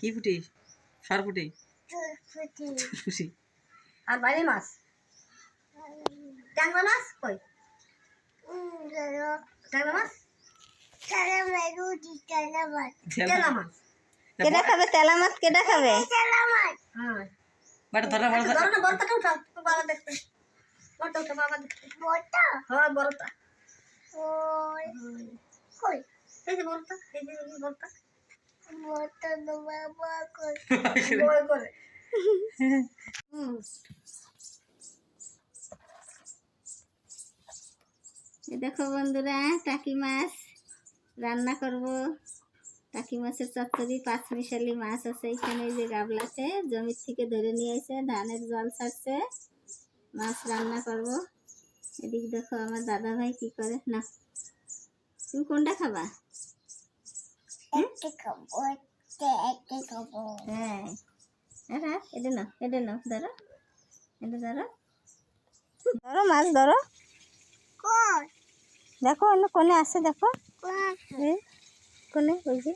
কি ফুটি? সরপুটি, ফুটি। আর বাইরে মাছ, ট্যাংরা মাছ কই? ট্যাংরা মাছ, তেলা মাছ। কেডা খাবে তেলা মাছ? কেডা খাবে? হ্যাঁ, বাটা ধরো, বড় ধরো। ধরো না, বড়টাকে উঠাও, তোর বাবা দেখতে। বড়টা উঠাও, বাবা দেখতে। হ্যাঁ, বড়টা। এই যে বড়টা, এই যে বড়টা। ভয় করে। এই দেখো বন্ধুরা, টাকি মাছ রান্না করব। টাকি মাছের চচ্চড়ি, পাঁচমিশালি মাছ আছে এখানে। এই যে গাবলাতে জমির থেকে ধরে নিয়ে এসে ধানের জল ছাড়ছে, মাছ রান্না করব। এদিক দেখো আমার দাদা ভাই কি করে। না, তুমি কোনটা খাবা? হ্যাঁ, হ্যাঁ, এটা নাও, এটা নাও, ধরো, এটা ধরো, ধরো মাছ ধরো। দেখো অন্য কোনে আছে, দেখো কোনে, ওই যে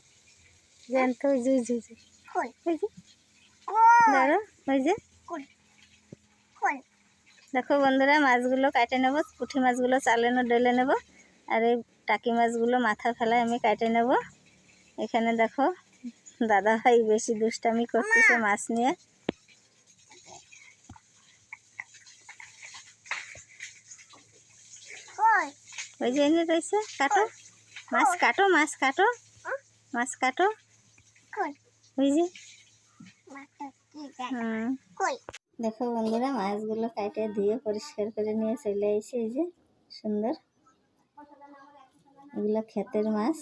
জ্যান্ত, ওই যে, ওই যে, ওই যে, ধরো, ওই যে। দেখো বন্ধুরা, মাছগুলো কাটে নেব, পুঁটি মাছগুলো চালানো ডেলে নেব, আর এই টাকি মাছগুলো মাথা ফেলায় আমি কাটে নেব। এখানে দেখো দাদা ভাই বেশি দুষ্টামি করতেছে মাছ নিয়ে। ওই যে এনে রয়েছে, কাটো মাছ, কাটো মাছ, কাটো মাছ, কাটো, ওই যে। দেখো বন্ধুরা, মাছগুলো কাটে ধুয়ে পরিষ্কার করে নিয়ে চলে এসে, এই যে সুন্দর। এগুলো ক্ষেতের মাছ,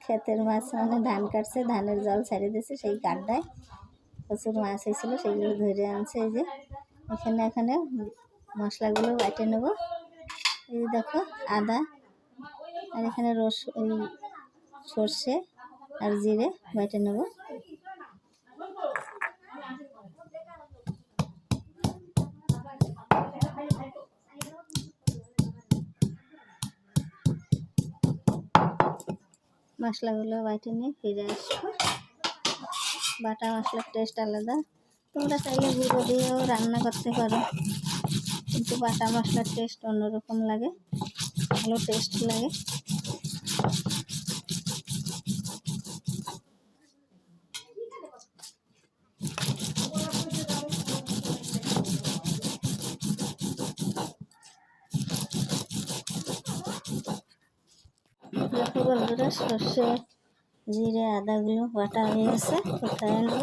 ক্ষেতের মাছ মানে ধান কাটছে, ধানের জল ছাড়িয়ে দিয়েছে, সেই গাড্ডায় প্রচুর মাছ হয়েছিল, সেইগুলো ধরে আনছে। এই যে এখানে মশলাগুলো বেটে নেব। এই যে দেখো আদা, আর এখানে এই সর্ষে আর জিরে বেটে নেব। মশলাগুলো বেটে নিয়ে ফিরে আসবো। বাটা মশলার টেস্ট আলাদা, তোমরা চাইলে গুঁড়ো দিয়েও রান্না করতে পারো, কিন্তু বাটা মশলার টেস্ট অন্যরকম লাগে, ভালো টেস্ট লাগে। দেখো বন্ধুরা, সর্ষে জিরে আদাগুলো বাটা হয়ে গেছে, কোথায় নেব।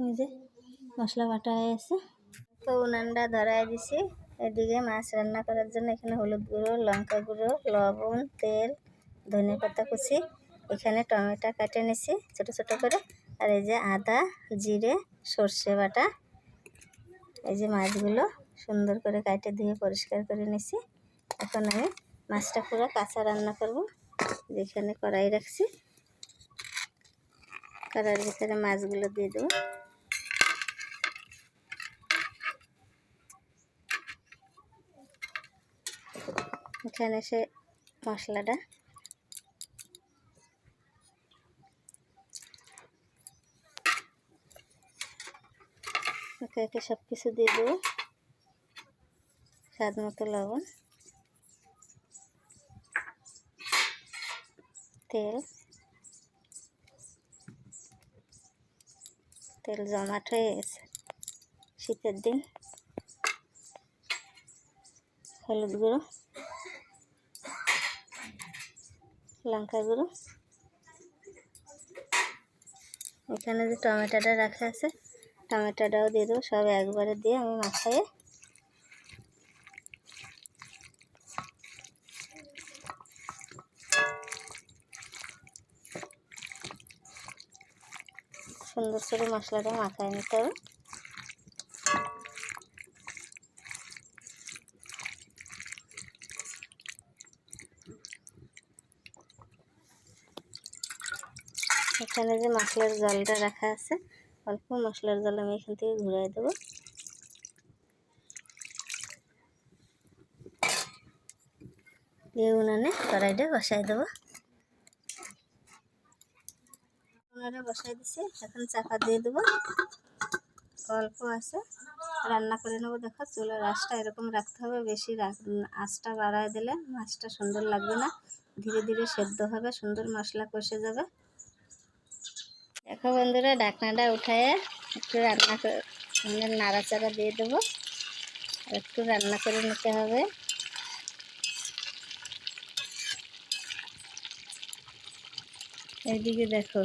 এই যে মশলা বাটা হয়ে গেছে, তো উনানটা ধরাই দিছি। এদিকে মাছ রান্না করার জন্য এখানে হলুদ গুঁড়ো, লঙ্কা গুঁড়ো, লবণ, তেল, ধনে পাতা কুচি, এখানে টমেটো কেটে নিছি ছোট ছোট করে, আর এই যে আদা, জিরে, সর্ষে বাটা। এই যে মাছগুলো সুন্দর করে কেটে ধুয়ে পরিষ্কার করে নিছি। এখন আমি মাছটা পুরো কাঁচা রান্না করব। যেখানে কড়াই রাখছি, কড়াইয়ের ভিতরে মাছগুলো দিয়ে দেবো। এখানে সে মশলাটা একে একে সব কিছু দিয়ে দেবো। স্বাদ মতো লবণ, তেল, তেল জমাট হয়ে গেছে, শীতের দিন। হলুদ গুঁড়ো, লঙ্কা গুঁড়ো, এখানে যে টমেটোটা রাখা আছে টমেটোটাও দিয়ে দেবো। সব একবারে দিয়ে আমি মাখায়ে সুন্দর করে মশলাটা মাখায় নিতে হবে। এখানে যে মশলার জলটা রাখা আছে, অল্প মশলার জল আমি এখান থেকে ঘুরাই দেবো। দিয়ে উনানে কড়াইটা বসাই দেবো। উনানে বসাই দিছি, এখন চাপা দিয়ে দেবো। অল্প আছে রান্না করে নেবো। দেখো চুলার আঁচটা এরকম রাখতে হবে, বেশি আঁচটা বাড়ায় দিলে মাছটা সুন্দর লাগবে না, ধীরে ধীরে সেদ্ধ হবে, সুন্দর মশলা কষে যাবে। দেখো বন্ধুরা, ঢাকনাটা উঠায় একটু রান্না করে নাড়াচাড়া দিয়ে দেবো, একটু রান্না করে নিতে হবে। এইদিকে দেখো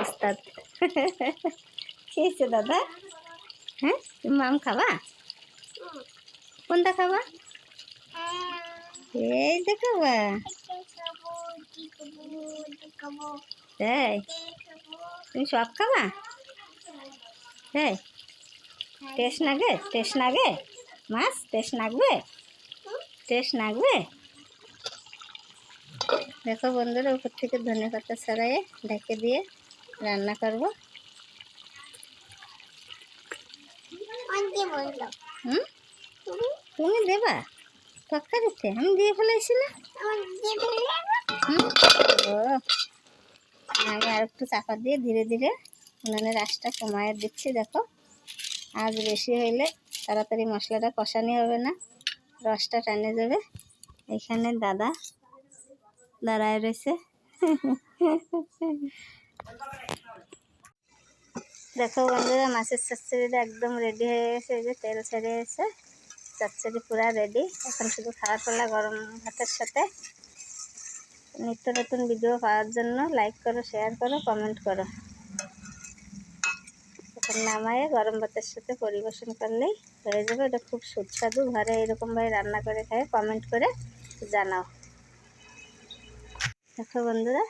ওস্তাদ খেয়েছে দাদা। হ্যাঁ, তুমি আম খাবা? কোনটা খাবা? এই দেখাবা? তাই তুমি সব খাবা? তাই টেস্ট নাগে? টেস্ট নাগে? মাছ টেস্ট লাগবে? টেস্ট লাগবে? দেখো বন্ধুরা, উপর থেকে ধনেপাতা ছড়াইয়ে ঢেকে দিয়ে রান্না করব। হুম, তুমি দেবা তরকারিতে? আমি দিয়ে ফেলেছি না। ও, আমি আর একটু চাপা দিয়ে ধীরে ধীরে উনানের আঁচটা কমায় দিচ্ছি। দেখো, আজ বেশি হইলে তাড়াতাড়ি মশলাটা কষানি হবে না, রসটা টানে যাবে। এখানে দাদা দাঁড়ায় রয়েছে। দেখো বন্ধুরা, মাছের চচ্চড়িটা একদম রেডি হয়ে গেছে। এই যে তেল ছেড়ে গেছে, চচ্চড়ি পুরা রেডি। এখন শুধু খাওয়া পালা গরম ভাতের সাথে। নিত্য নতুন ভিডিও পাওয়ার জন্য লাইক করো, শেয়ার করো, কমেন্ট করো। এখন নামায়ে গরম ভাতের সাথে পরিবেশন করলেই হয়ে যাবে। এটা খুব সুস্বাদু, ঘরে এরকমভাবে রান্না করে খায়, কমেন্ট করে জানাও। দেখো বন্ধুরা।